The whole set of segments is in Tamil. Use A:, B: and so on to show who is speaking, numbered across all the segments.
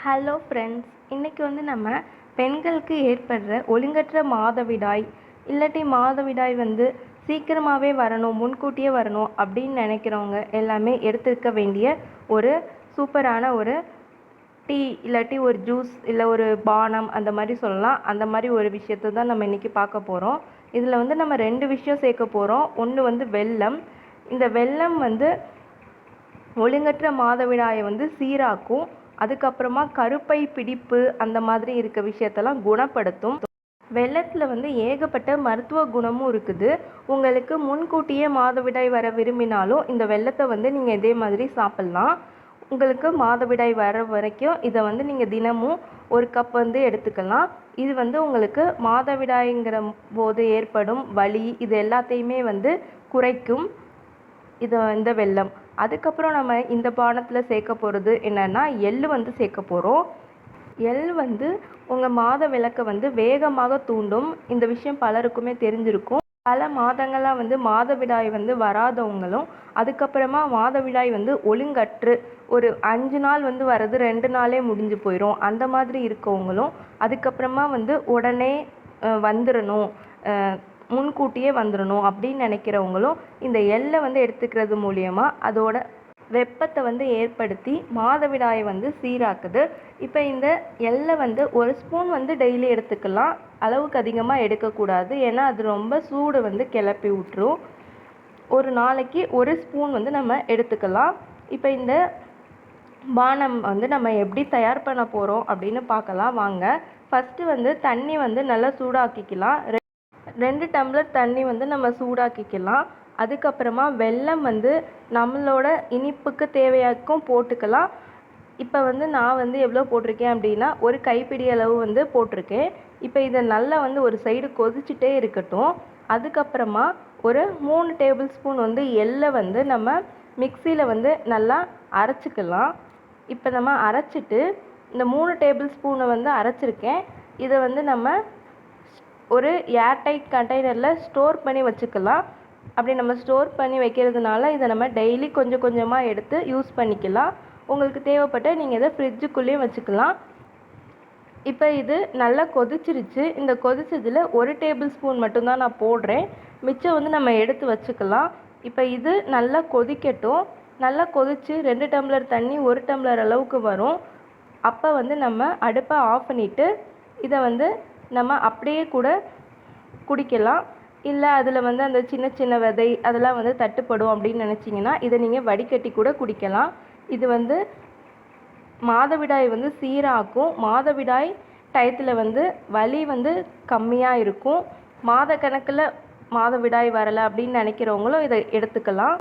A: ஹலோ ஃப்ரெண்ட்ஸ், இன்றைக்கி நம்ம பெண்களுக்கு ஏற்படுற ஒழுங்கற்ற மாதவிடாய் இல்லாட்டி மாதவிடாய் சீக்கிரமாகவே வரணும், முன்கூட்டியே வரணும் அப்படின்னு நினைக்கிறவங்க எல்லாமே எடுத்துக்க வேண்டிய ஒரு சூப்பரான ஒரு டீ இல்லாட்டி ஒரு ஜூஸ் இல்லை ஒரு பானம் அந்த மாதிரி சொல்லலாம். அந்த மாதிரி ஒரு விஷயத்தை தான் நம்ம இன்றைக்கி பார்க்க போகிறோம். இதில் நம்ம 2 விஷயம் சேர்க்க போகிறோம். ஒன்று வெல்லம். இந்த வெல்லம் ஒழுங்கற்ற மாதவிடாயை சீராக்கும். அதுக்கப்புறமா கருப்பை பிடிப்பு அந்த மாதிரி இருக்க விஷயத்தெல்லாம் குணப்படுத்தும். வெல்லத்தில் ஏகப்பட்ட மருத்துவ குணமும் இருக்குது. உங்களுக்கு முன்கூட்டியே மாதவிடாய் வர விரும்பினாலும் இந்த வெல்லத்தை நீங்கள் இதே மாதிரி சாப்பிட்லாம். உங்களுக்கு மாதவிடாய் வர வரைக்கும் இதை நீங்கள் தினமும் ஒரு கப் எடுத்துக்கலாம். இது உங்களுக்கு மாதவிடாய்ங்கிற போது ஏற்படும் வலி இது எல்லாத்தையுமே குறைக்கும் இந்த வெல்லம். அதுக்கப்புறம் நம்ம இந்த பானத்தில் சேர்க்க போகிறது என்னென்னா எள்ளு சேர்க்க போகிறோம். எள் உங்கள் மாத விளக்கை வேகமாக தூண்டும். இந்த விஷயம் பலருக்குமே தெரிஞ்சிருக்கும். பல மாதங்களாக மாதவிடாய் வராதவங்களும் அதுக்கப்புறமா மாதவிடாய் ஒழுங்கற்று ஒரு 5 நாள் வர்றது 2 நாளே முடிஞ்சு போயிடும். அந்த மாதிரி இருக்கவங்களும் அதுக்கப்புறமா உடனே வந்துடணும், முன்கூட்டியே வந்துடணும் அப்படின்னு நினைக்கிறவங்களும் இந்த எள்ளை எடுத்துக்கிறது மூலியமாக அதோட வெப்பத்தை ஏற்படுத்தி மாதவிடாயை சீராக்குது. இப்போ இந்த எள்ளை 1 ஸ்பூன் டெய்லி எடுத்துக்கலாம். அளவுக்கு அதிகமாக எடுக்கக்கூடாது, ஏன்னா அது ரொம்ப சூடு கிளப்பி விட்டுரும். ஒரு நாளைக்கு 1 ஸ்பூன் நம்ம எடுத்துக்கலாம். இப்போ இந்த பானம் நம்ம எப்படி தயார் பண்ண போகிறோம் அப்படின்னு பார்க்கலாம் வாங்க. ஃபஸ்ட்டு தண்ணி நல்லா சூடாக்கிக்கலாம். 2 டம்ளர் தண்ணி நம்ம சூடாக்கிக்கலாம். அதுக்கப்புறமா வெல்லம் நம்மளோட இனிப்புக்கு தேவையாக்கும் போட்டுக்கலாம். இப்போ நான் எவ்வளோ போட்டிருக்கேன் அப்படின்னா ஒரு கைப்பிடி அளவு போட்டிருக்கேன். இப்போ இதை நல்லா ஒரு சைடு கொதிச்சுட்டே இருக்கட்டும். அதுக்கப்புறமா ஒரு 3 டேபிள் ஸ்பூன் எள்ளை நம்ம மிக்சியில் நல்லா அரைச்சிக்கலாம். இப்போ நம்ம அரைச்சிட்டு இந்த 3 டேபிள் ஸ்பூனை அரைச்சிருக்கேன். இதை நம்ம ஒரு ஏர்டைட் கண்டெய்னரில் ஸ்டோர் பண்ணி வச்சுக்கலாம். அப்படி நம்ம ஸ்டோர் பண்ணி வைக்கிறதுனால இதை நம்ம டெய்லி கொஞ்சம் கொஞ்சமாக எடுத்து யூஸ் பண்ணிக்கலாம். உங்களுக்கு தேவைப்பட்ட நீங்கள் இதை ஃப்ரிட்ஜுக்குள்ளேயும் வச்சுக்கலாம். இப்போ இது நல்லா கொதிச்சிருச்சு. இந்த கொதிச்சதில் 1 டேபிள் ஸ்பூன் மட்டும்தான் நான் போடுறேன். மிச்சம் நம்ம எடுத்து வச்சுக்கலாம். இப்போ இது நல்லா கொதிக்கட்டும். நல்லா கொதித்து 2 டம்ளர் தண்ணி 1 டம்ளர் அளவுக்கு வரும். அப்போ நம்ம அடுப்பை ஆஃப் பண்ணிவிட்டு இதை நம்ம அப்படியே கூட குடிக்கலாம். இல்லை அதில் அந்த சின்ன சின்ன விதை அதெல்லாம் தட்டுப்படும் அப்படின்னு நினச்சிங்கன்னா இதை நீங்கள் வடிகட்டி கூட குடிக்கலாம். இது மாதவிடாய் சீராக்கும். மாதவிடாய் டயத்தில் வலி கம்மியாக இருக்கும். மாத கணக்கில் மாதவிடாய் வரலை அப்படின்னு நினைக்கிறவங்களும் இதை எடுத்துக்கலாம்.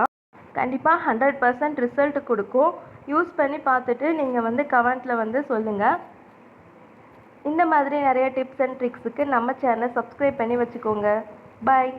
A: கண்டிப்பாக 100% ரிசல்ட் கொடுக்கும். யூஸ் பண்ணி பார்த்துட்டு நீங்கள் கமெண்ட்டில் சொல்லுங்கள். இந்த மாதிரி நிறைய டிப்ஸ் அண்ட் ட்ரிக்ஸுக்கு நம்ம சேனலை சப்ஸ்கிரைப் பண்ணி வச்சுக்கோங்க. பாய்.